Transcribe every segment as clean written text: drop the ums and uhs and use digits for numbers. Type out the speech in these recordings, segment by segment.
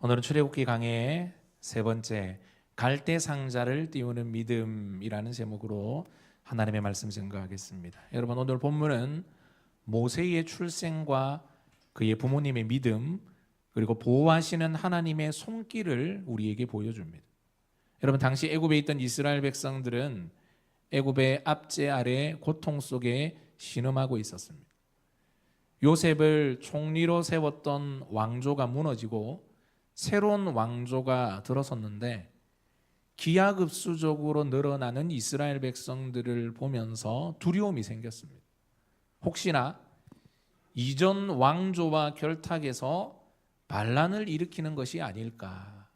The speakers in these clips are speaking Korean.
오늘은 출애굽기 강해의 세 번째 갈대 상자를 띄우는 믿음이라는 제목으로 하나님의 말씀 증거하겠습니다. 여러분, 오늘 본문은 모세의 출생과 그의 부모님의 믿음, 그리고 보호하시는 하나님의 손길을 우리에게 보여줍니다. 여러분, 당시 애굽에 있던 이스라엘 백성들은 애굽의 압제 아래 고통 속에 신음하고 있었습니다. 요셉을 총리로 세웠던 왕조가 무너지고 새로운 왕조가 들어섰는데 기하급수적으로 늘어나는 이스라엘 백성들을 보면서 두려움이 생겼습니다. 혹시나 이전 왕조와 결탁해서 반란을 일으키는 것이 아닐까.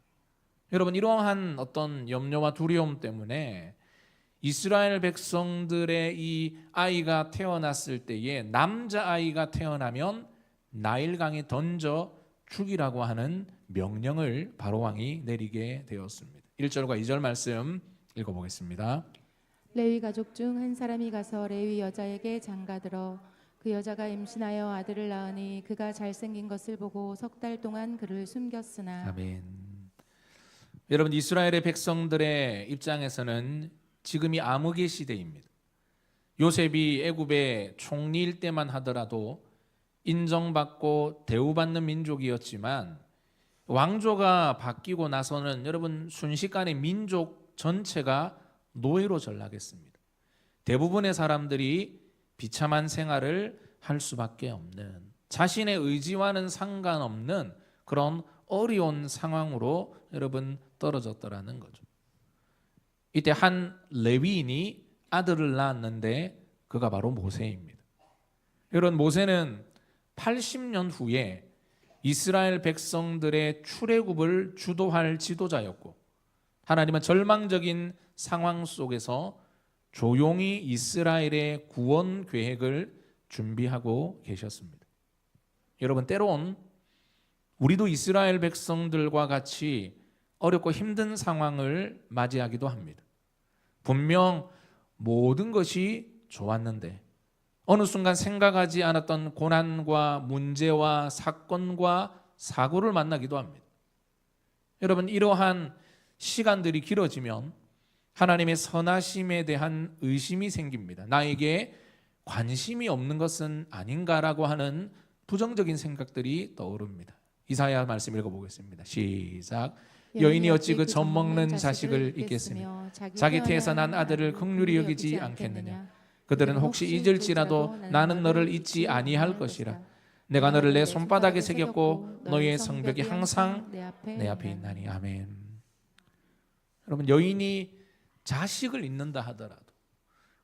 여러분, 이러한 어떤 염려와 두려움 때문에 이스라엘 백성들의 이 아이가 태어났을 때에 남자아이가 태어나면 나일강에 던져 죽이라고 하는 명령을 바로왕이 내리게 되었습니다. 1절과 2절 말씀 읽어보겠습니다. 레위 가족 중 한 사람이 가서 레위 여자에게 장가들어 그 여자가 임신하여 아들을 낳으니 그가 잘생긴 것을 보고 석 달 동안 그를 숨겼으나. 아멘. 여러분, 이스라엘의 백성들의 입장에서는 지금이 암흑의 시대입니다. 요셉이 애굽의 총리일 때만 하더라도 인정받고 대우받는 민족이었지만 왕조가 바뀌고 나서는 여러분 순식간에 민족 전체가 노예로 전락했습니다. 대부분의 사람들이 비참한 생활을 할 수밖에 없는, 자신의 의지와는 상관없는 그런 어려운 상황으로 여러분 떨어졌더라는 거죠. 이때 한 레위인이 아들을 낳았는데 그가 바로 모세입니다. 여러분, 모세는 80년 후에 이스라엘 백성들의 출애굽을 주도할 지도자였고 하나님은 절망적인 상황 속에서 조용히 이스라엘의 구원 계획을 준비하고 계셨습니다. 여러분, 때론 우리도 이스라엘 백성들과 같이 어렵고 힘든 상황을 맞이하기도 합니다. 분명 모든 것이 좋았는데 어느 순간 생각하지 않았던 고난과 문제와 사건과 사고를 만나기도 합니다. 여러분, 이러한 시간들이 길어지면 하나님의 선하심에 대한 의심이 생깁니다. 나에게 관심이 없는 것은 아닌가라고 하는 부정적인 생각들이 떠오릅니다. 이사야 말씀 읽어보겠습니다. 시작. 여인이 어찌 그 젖먹는 자식을 잊겠으며 자기 태에서 난 아들을 긍휼히 여기지 않겠느냐. 그들은 혹시 잊을지라도 나는 너를 잊지 아니할 것이라. 내가 너를 내 손바닥에 새겼고 너의 성벽이 항상 내 앞에 있나니. 아멘. 여러분, 여인이 자식을 잊는다 하더라도,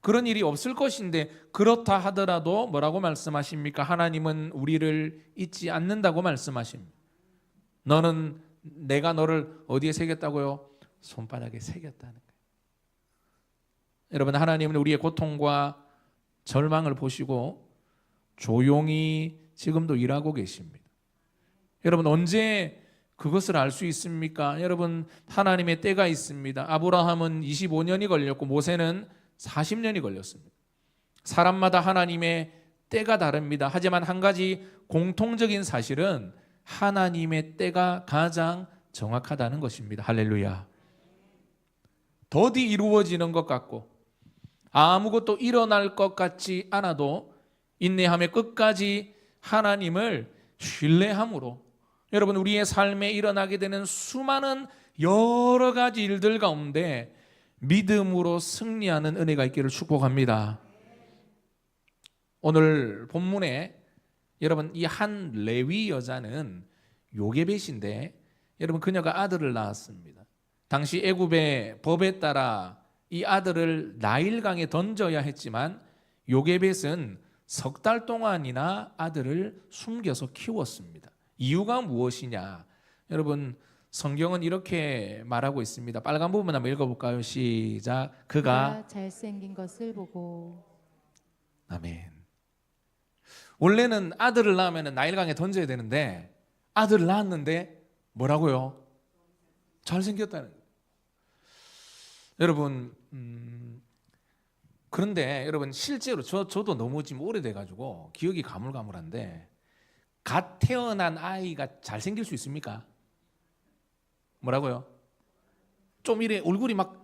그런 일이 없을 것인데 그렇다 하더라도 뭐라고 말씀하십니까? 하나님은 우리를 잊지 않는다고 말씀하십니다. 내가 너를 어디에 새겼다고요? 손바닥에 새겼다는 거예요. 여러분, 하나님은 우리의 고통과 절망을 보시고 조용히 지금도 일하고 계십니다. 여러분, 언제 그것을 알 수 있습니까? 여러분, 하나님의 때가 있습니다. 아브라함은 25년이 걸렸고 모세는 40년이 걸렸습니다. 사람마다 하나님의 때가 다릅니다. 하지만 한 가지 공통적인 사실은 하나님의 때가 가장 정확하다는 것입니다. 할렐루야. 더디 이루어지는 것 같고 아무것도 일어날 것 같지 않아도 인내하며 끝까지 하나님을 신뢰함으로 여러분, 우리의 삶에 일어나게 되는 수많은 여러 가지 일들 가운데 믿음으로 승리하는 은혜가 있기를 축복합니다. 오늘 본문에 여러분, 이 한 레위 여자는 요게벳인데 여러분, 그녀가 아들을 낳았습니다. 당시 애굽의 법에 따라 이 아들을 나일강에 던져야 했지만 요게벳은 석 달 동안이나 아들을 숨겨서 키웠습니다. 이유가 무엇이냐? 여러분, 성경은 이렇게 말하고 있습니다. 빨간 부분 한번 읽어볼까요? 시작. 그가 잘생긴 것을 보고. 아멘. 원래는 아들을 낳으면 나일강에 던져야 되는데 아들을 낳았는데 뭐라고요? 잘생겼다는 거예요. 여러분, 그런데 여러분, 실제로 저도 너무 지금 오래돼가지고 기억이 가물가물한데 갓 태어난 아이가 잘생길 수 있습니까? 뭐라고요? 좀 이래 얼굴이 막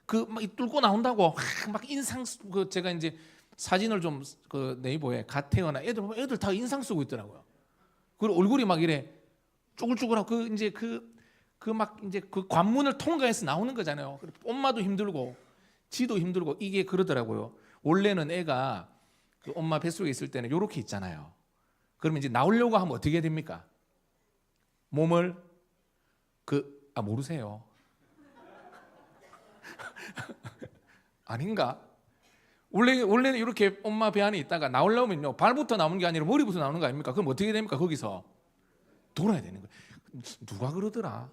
뚫고 나온다고 막 인상 제가 이제 사진을 좀 그 네이버에 가태어나 애들 다 인상 쓰고 있더라고요. 그리고 얼굴이 막 이래 쭈글쭈글하고 그 관문을 통과해서 나오는 거잖아요. 엄마도 힘들고 지도 힘들고 이게 그러더라고요. 원래는 애가 그 엄마 뱃속에 있을 때는 이렇게 있잖아요. 그러면 이제 나오려고 하면 어떻게 해야 됩니까? 몸을 모르세요? 아닌가? 원래는 이렇게 엄마 배 안에 있다가 나오려면요 발부터 나오는 게 아니라 머리부터 나오는 거 아닙니까? 그럼 어떻게 됩니까? 거기서 돌아야 되는 거예요. 누가 그러더라?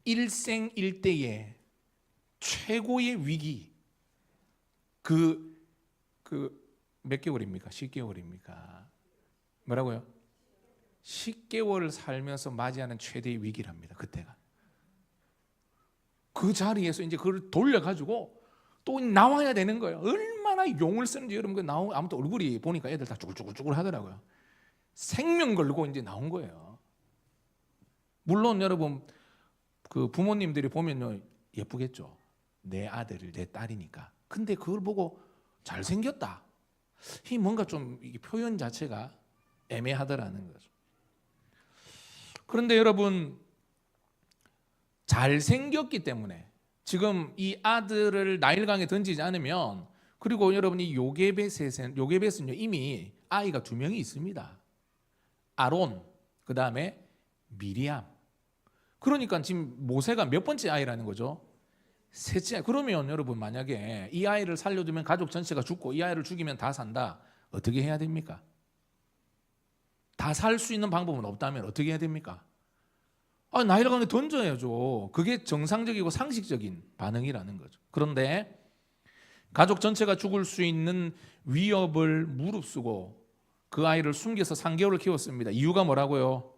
일생일대의 최고의 위기 몇 개월입니까? 10개월입니까? 뭐라고요? 10개월을 살면서 맞이하는 최대의 위기랍니다. 그때가. 그 자리에서 이제 그걸 돌려가지고 또 나와야 되는 거예요. 얼마나 용을 쓰는지 여러분 아무튼 얼굴이 보니까 애들 다 쭈글쭈글 하더라고요. 생명 걸고 이제 나온 거예요. 물론 여러분 그 부모님들이 보면요 예쁘겠죠. 내 아들, 내 딸이니까. 근데 그걸 보고 잘생겼다. 이 뭔가 좀 이게 표현 자체가 애매하더라는 거죠. 그런데 여러분 잘생겼기 때문에 지금 이 아들을 나일강에 던지지 않으면 그리고 여러분이 요게벳은요 이미 아이가 2명이 있습니다. 아론 그 다음에 미리암. 그러니까 지금 모세가 몇 번째 아이라는 거죠? 셋째. 그러면 여러분 만약에 이 아이를 살려두면 가족 전체가 죽고 이 아이를 죽이면 다 산다. 어떻게 해야 됩니까? 다 살 수 있는 방법은 없다면 어떻게 해야 됩니까? 나일강에 던져야죠. 그게 정상적이고 상식적인 반응이라는 거죠. 그런데 가족 전체가 죽을 수 있는 위협을 무릅쓰고 그 아이를 숨겨서 3개월을 키웠습니다. 이유가 뭐라고요?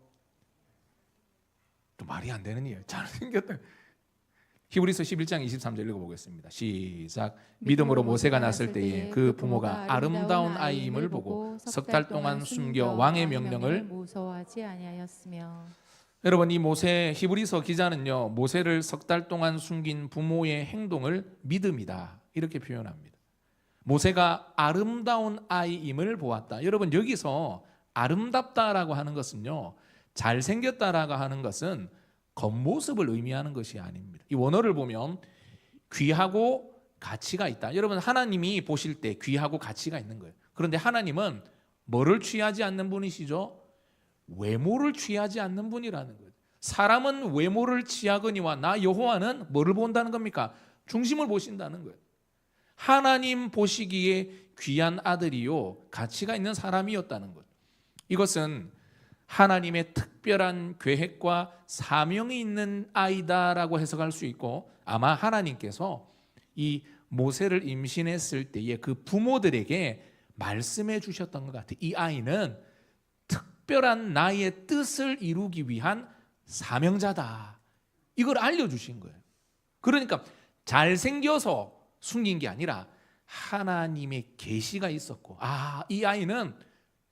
또 말이 안 되는 이유예요. 잘생겼다. 히브리서 11장 23절 읽어보겠습니다. 시작. 믿음으로 모세가 났을 때에 그 부모가 아름다운 아이임을 보고 석 달 동안 숨겨 왕의 명령을 무서워하지 아니하였으며. 여러분 이 모세 히브리서 기자는요 모세를 석 달 동안 숨긴 부모의 행동을 믿음이다 이렇게 표현합니다. 모세가 아름다운 아이임을 보았다. 여러분 여기서 아름답다라고 하는 것은요 잘생겼다라고 하는 것은 겉모습을 의미하는 것이 아닙니다. 이 원어를 보면 귀하고 가치가 있다. 여러분 하나님이 보실 때 귀하고 가치가 있는 거예요. 그런데 하나님은 뭐를 취하지 않는 분이시죠? 외모를 취하지 않는 분이라는 거예요. 사람은 외모를 취하거니와 나 여호와는 뭐를 본다는 겁니까? 중심을 보신다는 거예요. 하나님 보시기에 귀한 아들이요 가치가 있는 사람이었다는 것. 이것은 하나님의 특별한 계획과 사명이 있는 아이다라고 해석할 수 있고 아마 하나님께서 이 모세를 임신했을 때에 그 부모들에게 말씀해 주셨던 것 같아요. 이 아이는 특별한 나의 뜻을 이루기 위한 사명자다. 이걸 알려주신 거예요. 그러니까 잘생겨서 숨긴 게 아니라 하나님의 계시가 있었고 이 아이는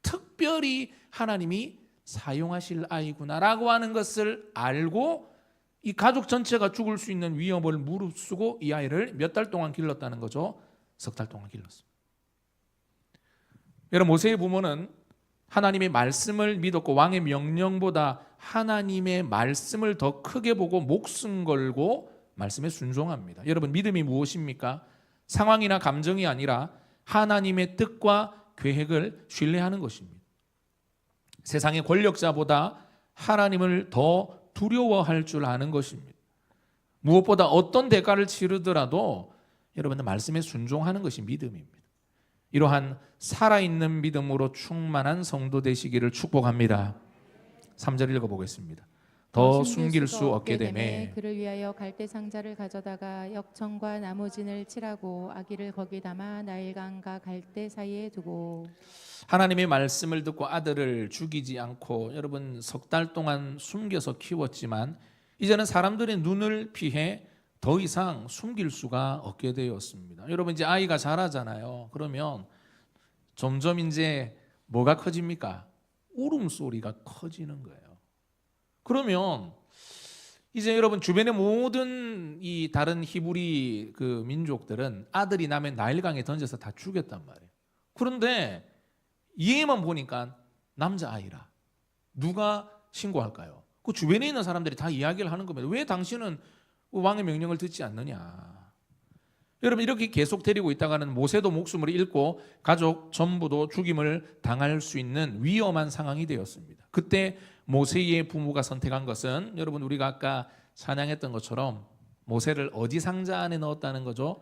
특별히 하나님이 사용하실 아이구나라고 하는 것을 알고 이 가족 전체가 죽을 수 있는 위협을 무릅쓰고 이 아이를 몇 달 동안 길렀다는 거죠. 석 달 동안 길렀습니다. 여러분 모세의 부모는 하나님의 말씀을 믿었고 왕의 명령보다 하나님의 말씀을 더 크게 보고 목숨 걸고 말씀에 순종합니다. 여러분 믿음이 무엇입니까? 상황이나 감정이 아니라 하나님의 뜻과 계획을 신뢰하는 것입니다. 세상의 권력자보다 하나님을 더 두려워할 줄 아는 것입니다. 무엇보다 어떤 대가를 치르더라도 여러분의 말씀에 순종하는 것이 믿음입니다. 이러한 살아있는 믿음으로 충만한 성도 되시기를 축복합니다. 3절 읽어보겠습니다. 더 숨길 수 없게 되매 그를 위하여 갈대 상자를 가져다가 역청과 나무진을 칠하고 아기를 거기 담아 나일강과 갈대 사이에 두고. 하나님의 말씀을 듣고 아들을 죽이지 않고 여러분 석 달 동안 숨겨서 키웠지만 이제는 사람들의 눈을 피해 더 이상 숨길 수가 없게 되었습니다. 여러분 이제 아이가 자라잖아요. 그러면 점점 이제 뭐가 커집니까? 울음소리가 커지는 거예요. 그러면 이제 여러분 주변의 모든 이 다른 히브리 그 민족들은 아들이 나면 나일강에 던져서 다 죽였단 말이에요. 그런데 얘만 보니까 남자아이라. 누가 신고할까요? 그 주변에 있는 사람들이 다 이야기를 하는 겁니다. 왜 당신은 왕의 명령을 듣지 않느냐. 여러분 이렇게 계속 데리고 있다가는 모세도 목숨을 잃고 가족 전부도 죽임을 당할 수 있는 위험한 상황이 되었습니다. 그때 모세의 부모가 선택한 것은 여러분 우리가 아까 찬양했던 것처럼 모세를 어디 상자 안에 넣었다는 거죠?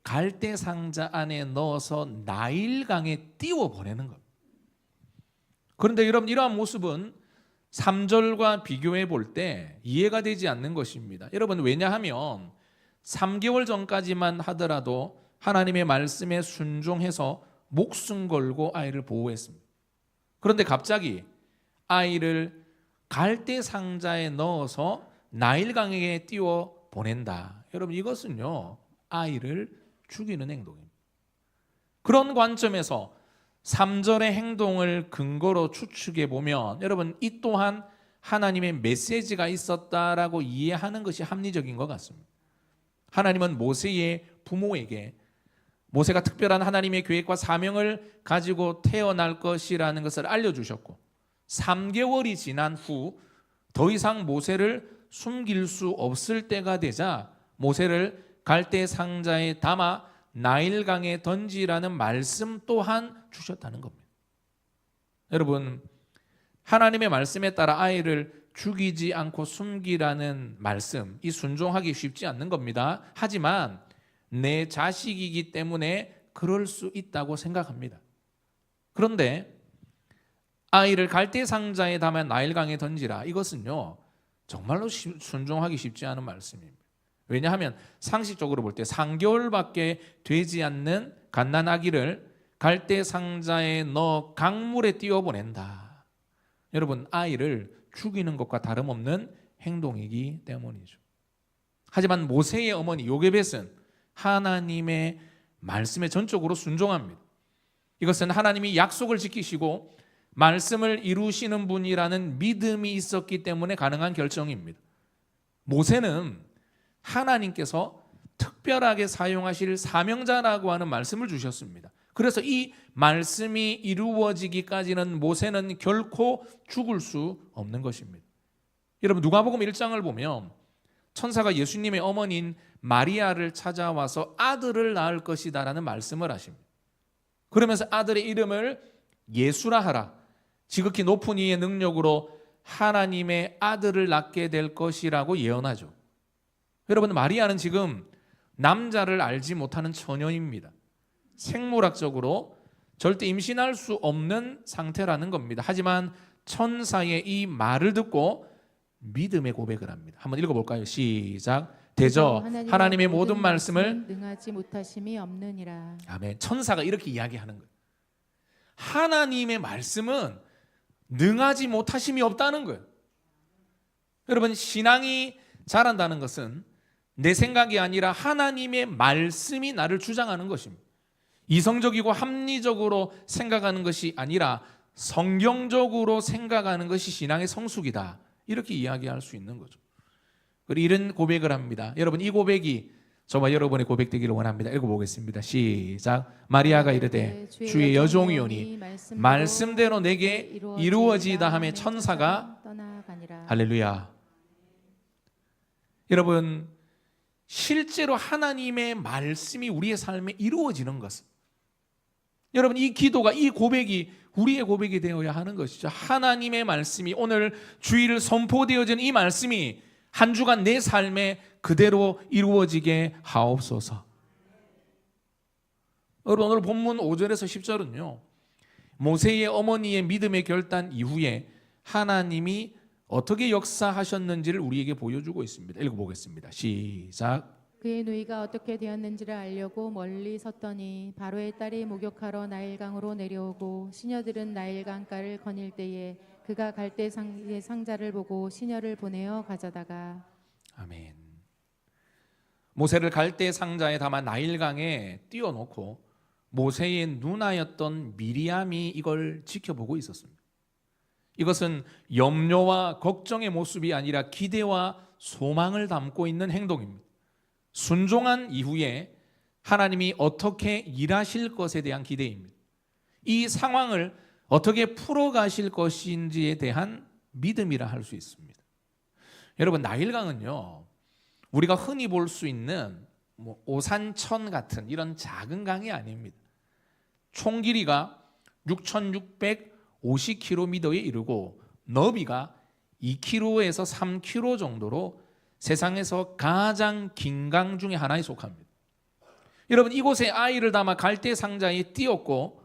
갈대 상자 안에 넣어서 나일강에 띄워 보내는 것. 그런데 여러분 이러한 모습은 3절과 비교해 볼 때 이해가 되지 않는 것입니다. 여러분 왜냐하면 3개월 전까지만 하더라도 하나님의 말씀에 순종해서 목숨 걸고 아이를 보호했습니다. 그런데 갑자기 아이를 갈대 상자에 넣어서 나일강에 띄워 보낸다. 여러분 이것은요 아이를 죽이는 행동입니다. 그런 관점에서 3절의 행동을 근거로 추측해 보면 여러분 이 또한 하나님의 메시지가 있었다라고 이해하는 것이 합리적인 것 같습니다. 하나님은 모세의 부모에게 모세가 특별한 하나님의 계획과 사명을 가지고 태어날 것이라는 것을 알려주셨고 3개월이 지난 후 더 이상 모세를 숨길 수 없을 때가 되자 모세를 갈대 상자에 담아 나일강에 던지라는 말씀 또한 주셨다는 겁니다. 여러분 하나님의 말씀에 따라 아이를 죽이지 않고 숨기라는 말씀, 이 순종하기 쉽지 않는 겁니다. 하지만 내 자식이기 때문에 그럴 수 있다고 생각합니다. 그런데 아이를 갈대 상자에 담아 나일강에 던지라, 이것은요 정말로 순종하기 쉽지 않은 말씀입니다. 왜냐하면 상식적으로 볼 때 3개월밖에 되지 않는 갓난아기를 갈대 상자에 넣어 강물에 띄워보낸다. 여러분 아이를 죽이는 것과 다름없는 행동이기 때문이죠. 하지만 모세의 어머니 요게벳은 하나님의 말씀에 전적으로 순종합니다. 이것은 하나님이 약속을 지키시고 말씀을 이루시는 분이라는 믿음이 있었기 때문에 가능한 결정입니다. 모세는 하나님께서 특별하게 사용하실 사명자라고 하는 말씀을 주셨습니다. 그래서 이 말씀이 이루어지기까지는 모세는 결코 죽을 수 없는 것입니다. 여러분 누가복음 1장을 보면 천사가 예수님의 어머니인 마리아를 찾아와서 아들을 낳을 것이다라는 말씀을 하십니다. 그러면서 아들의 이름을 예수라 하라. 지극히 높은 이의 능력으로 하나님의 아들을 낳게 될 것이라고 예언하죠. 여러분 마리아는 지금 남자를 알지 못하는 처녀입니다. 생물학적으로 절대 임신할 수 없는 상태라는 겁니다. 하지만 천사의 이 말을 듣고 믿음의 고백을 합니다. 한번 읽어볼까요? 시작. 대저 하나님의 모든 말씀을 능하지 못하심이 없느니라. 아멘. 천사가 이렇게 이야기하는 거예요. 하나님의 말씀은 능하지 못하심이 없다는 거예요. 여러분 신앙이 자란다는 것은 내 생각이 아니라 하나님의 말씀이 나를 주장하는 것입니다. 이성적이고 합리적으로 생각하는 것이 아니라 성경적으로 생각하는 것이 신앙의 성숙이다. 이렇게 이야기할 수 있는 거죠. 그리고 이런 고백을 합니다. 여러분 이 고백이 저와 여러분의 고백되기를 원합니다. 읽어보겠습니다. 시작. 마리아가 이르되 주의 여종이오니 말씀대로 내게 이루어지다 하며 천사가 떠나가니라. 할렐루야. 여러분 실제로 하나님의 말씀이 우리의 삶에 이루어지는 것은 여러분 이 기도가 이 고백이 우리의 고백이 되어야 하는 것이죠. 하나님의 말씀이 오늘 주일 선포되어진 이 말씀이 한 주간 내 삶에 그대로 이루어지게 하옵소서. 여러분 오늘 본문 5절에서 10절은요 모세의 어머니의 믿음의 결단 이후에 하나님이 어떻게 역사하셨는지를 우리에게 보여주고 있습니다. 읽어보겠습니다. 시작. 그의 누이가 어떻게 되었는지를 알려고 멀리 섰더니 바로의 딸이 목욕하러 나일강으로 내려오고 시녀들은 나일강가를 거닐 때에 그가 갈대 상자를 보고 시녀를 보내어 가져다가. 아멘. 모세를 갈대 상자에 담아 나일강에 띄워놓고 모세의 누나였던 미리암이 이걸 지켜보고 있었습니다. 이것은 염려와 걱정의 모습이 아니라 기대와 소망을 담고 있는 행동입니다. 순종한 이후에 하나님이 어떻게 일하실 것에 대한 기대입니다. 이 상황을 어떻게 풀어가실 것인지에 대한 믿음이라 할 수 있습니다. 여러분, 나일강은요, 우리가 흔히 볼 수 있는 오산천 같은 이런 작은 강이 아닙니다. 총 길이가 6,650km에 이르고 너비가 2km에서 3km 정도로 세상에서 가장 긴 강 중에 하나에 속합니다. 여러분, 이곳에 아이를 담아 갈대 상자에 띄었고,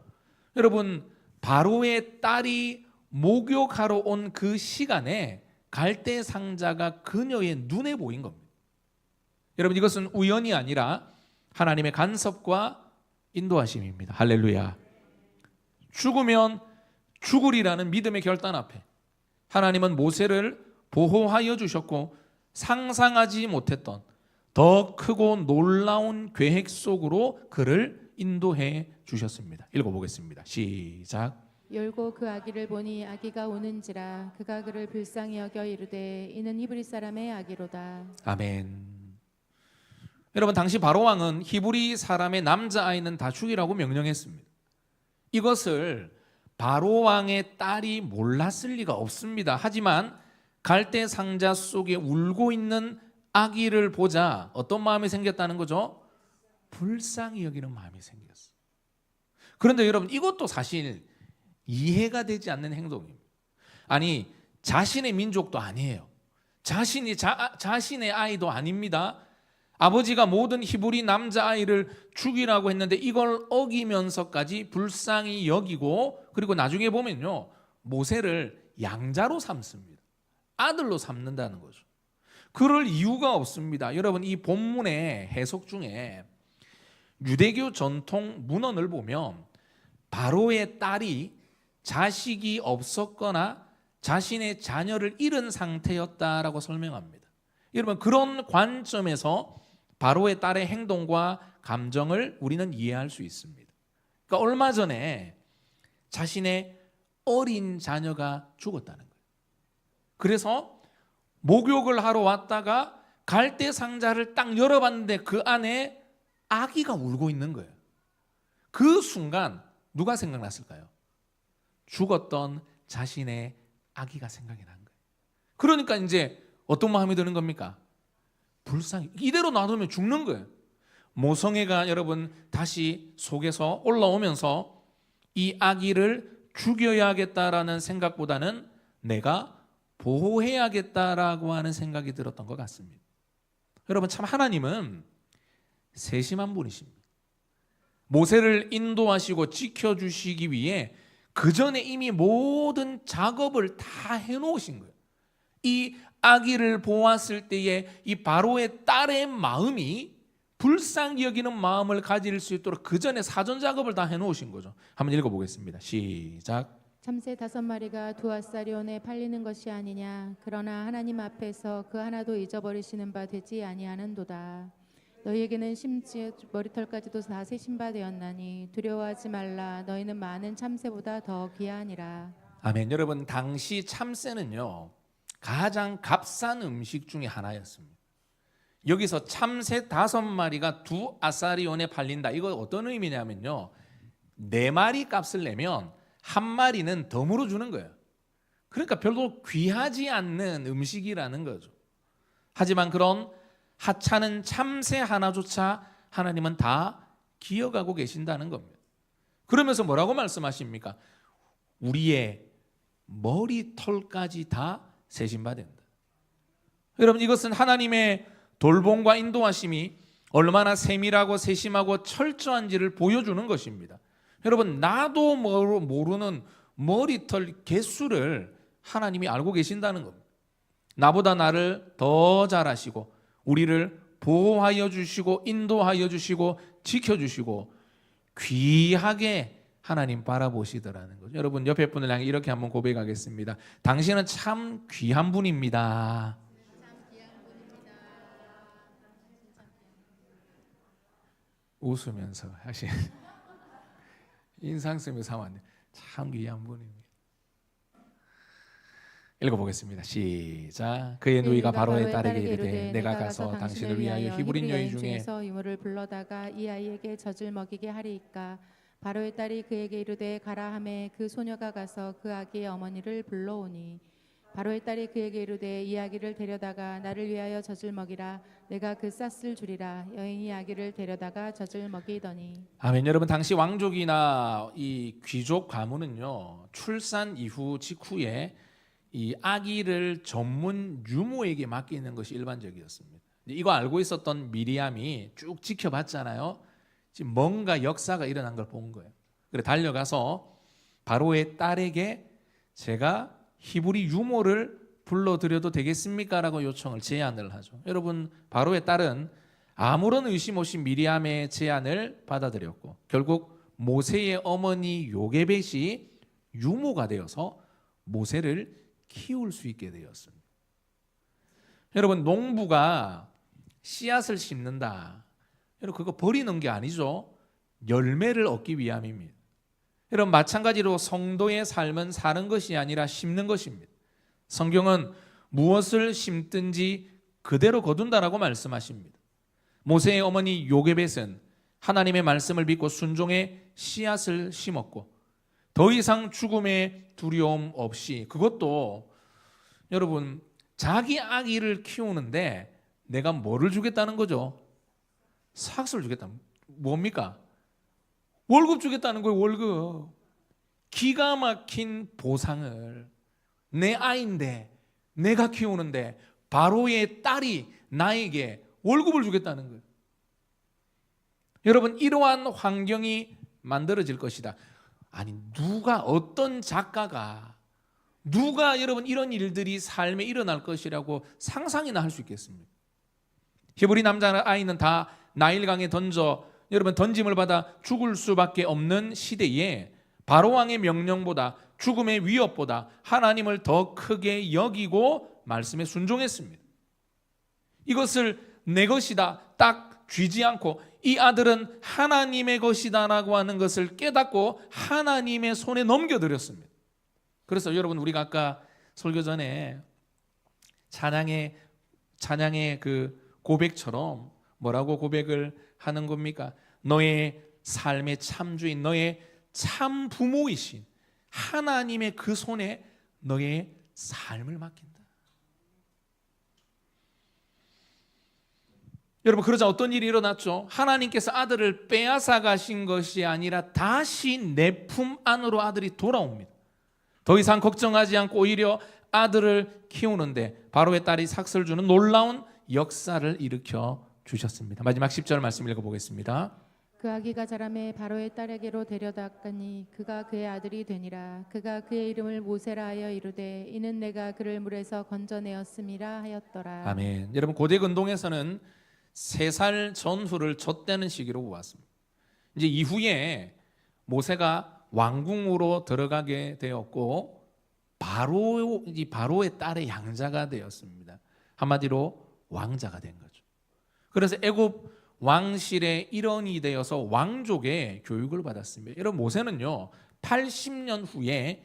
여러분, 바로의 딸이 목욕하러 온 그 시간에 갈대 상자가 그녀의 눈에 보인 겁니다. 여러분, 이것은 우연이 아니라 하나님의 간섭과 인도하심입니다. 할렐루야. 죽으면 죽으리라는 믿음의 결단 앞에 하나님은 모세를 보호하여 주셨고, 상상하지 못했던 더 크고 놀라운 계획 속으로 그를 인도해 주셨습니다. 읽어보겠습니다. 시작. 열고 그 아기를 보니 아기가 우는지라 그가 그를 불쌍히 여겨 이르되 이는 히브리 사람의 아기로다. 아멘. 여러분, 당시 바로 왕은 히브리 사람의 남자아이는 다 죽이라고 명령했습니다. 이것을 바로 왕의 딸이 몰랐을 리가 없습니다. 하지만 갈대 상자 속에 울고 있는 아기를 보자 어떤 마음이 생겼다는 거죠? 불쌍히 여기는 마음이 생겼어요. 그런데 여러분, 이것도 사실 이해가 되지 않는 행동입니다. 아니, 자신의 민족도 아니에요. 자신의 아이도 아닙니다. 아버지가 모든 히브리 남자아이를 죽이라고 했는데 이걸 어기면서까지 불쌍히 여기고, 그리고 나중에 보면요, 모세를 양자로 삼습니다. 아들로 삼는다는 거죠. 그럴 이유가 없습니다. 여러분, 이 본문의 해석 중에 유대교 전통 문헌을 보면 바로의 딸이 자식이 없었거나 자신의 자녀를 잃은 상태였다라고 설명합니다. 여러분, 그런 관점에서 바로의 딸의 행동과 감정을 우리는 이해할 수 있습니다. 그러니까 얼마 전에 자신의 어린 자녀가 죽었다는 거예요. 그래서 목욕을 하러 왔다가 갈대 상자를 딱 열어봤는데 그 안에 아기가 울고 있는 거예요. 그 순간 누가 생각났을까요? 죽었던 자신의 아기가 생각이 난 거예요. 그러니까 이제 어떤 마음이 드는 겁니까? 불쌍히. 이대로 놔두면 죽는 거예요. 모성애가 여러분 다시 속에서 올라오면서 이 아기를 죽여야겠다라는 생각보다는 내가 보호해야겠다라고 하는 생각이 들었던 것 같습니다. 여러분, 참 하나님은 세심한 분이십니다. 모세를 인도하시고 지켜주시기 위해 그 전에 이미 모든 작업을 다 해놓으신 거예요. 이 아기를 보았을 때에 이 바로의 딸의 마음이 불쌍히 여기는 마음을 가질 수 있도록 그 전에 사전 작업을 다 해놓으신 거죠. 한번 읽어보겠습니다. 시작. 참새 5마리가 두 아사리온에 팔리는 것이 아니냐. 그러나 하나님 앞에서 그 하나도 잊어버리시는 바 되지 아니하는도다. 너희에게는 심지어 머리털까지도 다 세신 바 되었나니 두려워하지 말라. 너희는 많은 참새보다 더 귀하니라. 아멘. 여러분, 당시 참새는요 가장 값싼 음식 중에 하나였습니다. 여기서 참새 5마리가 두 아사리온에 팔린다. 이거 어떤 의미냐면요, 4마리 값을 내면 1마리는 덤으로 주는 거예요. 그러니까 별로 귀하지 않는 음식이라는 거죠. 하지만 그런 하찮은 참새 하나조차 하나님은 다 기억하고 계신다는 겁니다. 그러면서 뭐라고 말씀하십니까? 우리의 머리털까지 다 세신 바 된다. 여러분, 이것은 하나님의 돌봄과 인도하심이 얼마나 세밀하고 세심하고 철저한지를 보여주는 것입니다. 여러분, 나도 모르는 머리털 개수를 하나님이 알고 계신다는 겁니다. 나보다 나를 더 잘 아시고 우리를 보호하여 주시고 인도하여 주시고 지켜주시고 귀하게 하나님 바라보시더라는 거죠. 여러분, 옆에 분을 향해 이렇게 한번 고백하겠습니다. 당신은 참 귀한 분입니다. 웃으면서 하신 인상 쓰면서 하면 참 귀한 분입니다. 읽어보겠습니다. 시작. 그의 누이가 바로의 딸에게 이르되 내가 가서 당신을 위하여 히브리 여인 중에서 유모를 불러다가 이 아이에게 젖을 먹이게 하리이까. 바로의 딸이 그에게 이르되 가라 하매 그 소녀가 가서 그 아기의 어머니를 불러오니 바로의 딸이 그에게 이르되 이 아기를 데려다가 나를 위하여 젖을 먹이라. 내가 그 쌀을 주리라. 여인이 아기를 데려다가 젖을 먹이더니. 아멘. 여러분, 당시 왕족이나 이 귀족 가문은요, 출산 이후 직후에 이 아기를 전문 유모에게 맡기는 것이 일반적이었습니다. 이거 알고 있었던 미리암이 쭉 지켜봤잖아요. 지금 뭔가 역사가 일어난 걸 본 거예요. 그래 달려가서 바로의 딸에게 제가 히브리 유모를 불러드려도 되겠습니까? 라고 요청을 제안을 하죠. 여러분, 바로의 딸은 아무런 의심 없이 미리암의 제안을 받아들였고 결국 모세의 어머니 요게벳이 유모가 되어서 모세를 키울 수 있게 되었습니다. 여러분, 농부가 씨앗을 심는다. 여러분, 그거 버리는 게 아니죠. 열매를 얻기 위함입니다. 여러분, 마찬가지로 성도의 삶은 사는 것이 아니라 심는 것입니다. 성경은 무엇을 심든지 그대로 거둔다라고 말씀하십니다. 모세의 어머니 요게벳은 하나님의 말씀을 믿고 순종의 씨앗을 심었고 더 이상 죽음의 두려움 없이, 그것도 여러분 자기 아기를 키우는데 내가 뭐를 주겠다는 거죠? 삭스를 주겠다. 뭡니까? 월급 주겠다는 거예요. 월급. 기가 막힌 보상을. 내 아이인데 내가 키우는데 바로의 딸이 나에게 월급을 주겠다는 거예요. 여러분, 이러한 환경이 만들어질 것이다. 아니, 누가, 어떤 작가가, 누가 여러분 이런 일들이 삶에 일어날 것이라고 상상이나 할 수 있겠습니까? 히브리 남자 아이는 다 나일강에 여러분 던짐을 받아 죽을 수밖에 없는 시대에 바로 왕의 명령보다, 죽음의 위협보다 하나님을 더 크게 여기고 말씀에 순종했습니다. 이것을 내 것이다 딱 쥐지 않고 이 아들은 하나님의 것이다라고 하는 것을 깨닫고 하나님의 손에 넘겨드렸습니다. 그래서 여러분, 우리가 아까 설교 전에 찬양의 그 고백처럼 뭐라고 고백을 하는 겁니까? 너의 삶의 참주인, 너의 참 부모이신 하나님의 그 손에 너의 삶을 맡긴다. 여러분, 그러자 어떤 일이 일어났죠? 하나님께서 아들을 빼앗아 가신 것이 아니라 다시 내 품 안으로 아들이 돌아옵니다. 더 이상 걱정하지 않고 오히려 아들을 키우는데 바로의 딸이 삭슬 주는 놀라운 역사를 일으켜 주셨습니다. 마지막 10절 말씀 읽어보겠습니다. 그 아기가 자라매 바로의 딸에게로 데려다가니 그가 그의 아들이 되니라. 그가 그의 이름을 모세라 하여 이르되 이는 내가 그를 물에서 건져내었음이라 하였더라. 아멘. 여러분, 고대 근동에서는 3살 전후를 젖대는 시기로 보았습니다. 이제 이후에 모세가 왕궁으로 들어가게 되었고 바로의 딸의 양자가 되었습니다. 한마디로 왕자가 된 거죠. 그래서 애굽 왕실의 일원이 되어서 왕족의 교육을 받았습니다. 여러분, 모세는요 80년 후에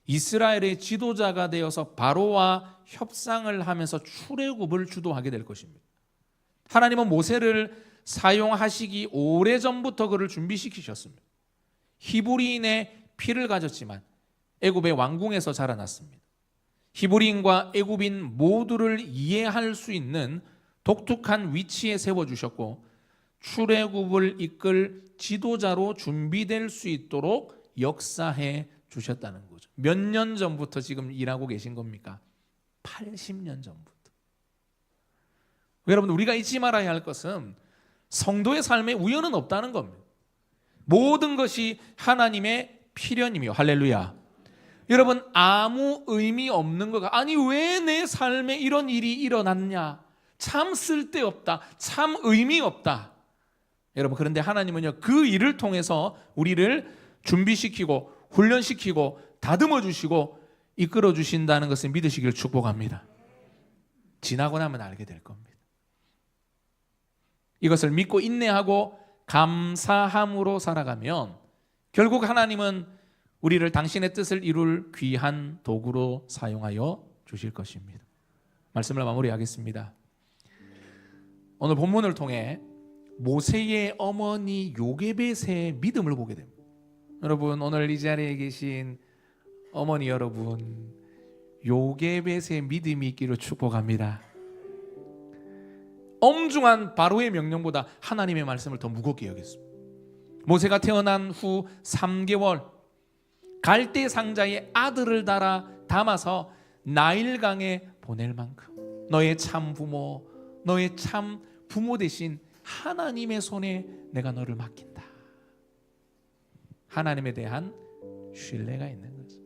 이스라엘의 지도자가 되어서 바로와 협상을 하면서 출애굽을 주도하게 될 것입니다. 하나님은 모세를 사용하시기 오래전부터 그를 준비시키셨습니다. 히브리인의 피를 가졌지만 애굽의 왕궁에서 자라났습니다. 히브리인과 애굽인 모두를 이해할 수 있는 독특한 위치에 세워주셨고 출애굽을 이끌 지도자로 준비될 수 있도록 역사해 주셨다는 거죠. 몇 년 전부터 지금 일하고 계신 겁니까? 80년 전부터. 여러분, 우리가 잊지 말아야 할 것은 성도의 삶에 우연은 없다는 겁니다. 모든 것이 하나님의 필연이며, 할렐루야. 여러분, 아무 의미 없는 거가, 아니 왜 내 삶에 이런 일이 일어났냐, 참 쓸데없다, 참 의미 없다. 여러분, 그런데 하나님은요 그 일을 통해서 우리를 준비시키고 훈련시키고 다듬어 주시고 이끌어 주신다는 것을 믿으시길 축복합니다. 지나고 나면 알게 될 겁니다. 이것을 믿고 인내하고 감사함으로 살아가면 결국 하나님은 우리를 당신의 뜻을 이룰 귀한 도구로 사용하여 주실 것입니다. 말씀을 마무리하겠습니다. 오늘 본문을 통해 모세의 어머니 요게벳의 믿음을 보게 됩니다. 여러분, 오늘 이 자리에 계신 어머니 여러분, 요게벳의 믿음이 있기를 축복합니다. 엄중한 바로의 명령보다 하나님의 말씀을 더 무겁게 여겼습니다. 모세가 태어난 후 3개월 갈대 상자에 아들을 담아서 나일강에 보낼 만큼 너의 참 부모, 너의 참 부모 대신 하나님의 손에 내가 너를 맡긴다. 하나님에 대한 신뢰가 있는 거죠.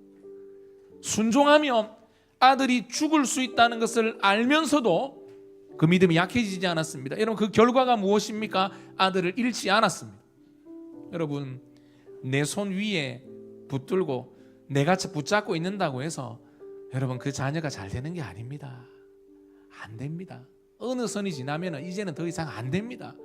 순종하면 아들이 죽을 수 있다는 것을 알면서도 그 믿음이 약해지지 않았습니다. 여러분, 그 결과가 무엇입니까? 아들을 잃지 않았습니다. 여러분, 내 손 위에 붙들고 내가 붙잡고 있는다고 해서 여러분 그 자녀가 잘 되는 게 아닙니다. 안 됩니다. 어느 선이 지나면 이제는 더 이상 안 됩니다.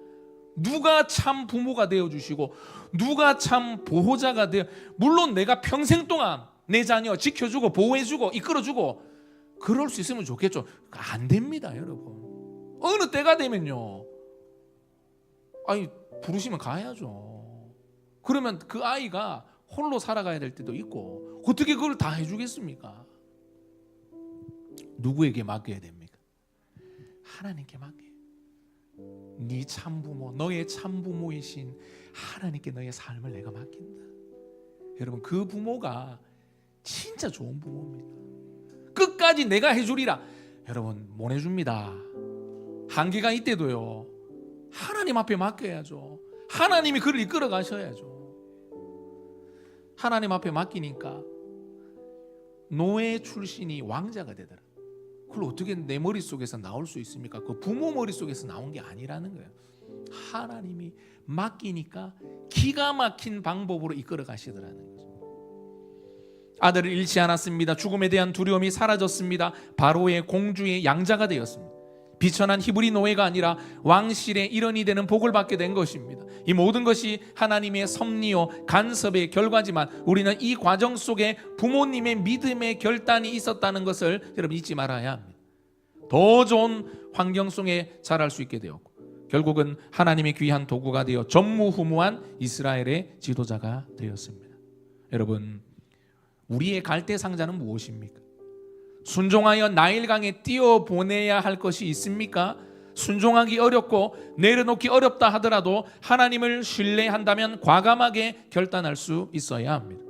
누가 참 부모가 되어주시고 누가 참 보호자가 되어, 물론 내가 평생 동안 내 자녀 지켜주고 보호해주고 이끌어주고 그럴 수 있으면 좋겠죠. 안 됩니다, 여러분. 어느 때가 되면요, 아니 부르시면 가야죠. 그러면 그 아이가 홀로 살아가야 될 때도 있고 어떻게 그걸 다 해주겠습니까? 누구에게 맡겨야 됩니까? 하나님께 맡겨요. 네 참부모, 너의 참부모이신 하나님께 너의 삶을 내가 맡긴다. 여러분, 그 부모가 진짜 좋은 부모입니다. 끝까지 내가 해주리라. 여러분, 못 해줍니다. 한계가 있대도요, 하나님 앞에 맡겨야죠. 하나님이 그를 이끌어 가셔야죠. 하나님 앞에 맡기니까 노예 출신이 왕자가 되더라. 그걸 어떻게 내 머릿속에서 나올 수 있습니까? 그 부모 머릿속에서 나온 게 아니라는 거예요. 하나님이 맡기니까 기가 막힌 방법으로 이끌어 가시더라는 거죠. 아들을 잃지 않았습니다. 죽음에 대한 두려움이 사라졌습니다. 바로의 공주의 양자가 되었습니다. 비천한 히브리 노예가 아니라 왕실의 일원이 되는 복을 받게 된 것입니다. 이 모든 것이 하나님의 섭리요 간섭의 결과지만 우리는 이 과정 속에 부모님의 믿음의 결단이 있었다는 것을 여러분 잊지 말아야 합니다. 더 좋은 환경 속에 자랄 수 있게 되었고 결국은 하나님의 귀한 도구가 되어 전무후무한 이스라엘의 지도자가 되었습니다. 여러분, 우리의 갈대 상자는 무엇입니까? 순종하여 나일강에 띄어보내야 할 것이 있습니까? 순종하기 어렵고 내려놓기 어렵다 하더라도 하나님을 신뢰한다면 과감하게 결단할 수 있어야 합니다.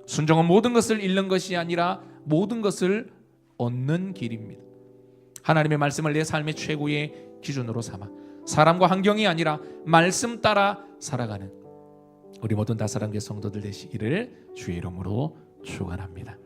순종은 모든 것을 잃는 것이 아니라 모든 것을 얻는 길입니다. 하나님의 말씀을 내 삶의 최고의 기준으로 삼아 사람과 환경이 아니라 말씀 따라 살아가는 우리 모든 다사랑교회 성도들 되시기를 주의 이름으로 축원합니다.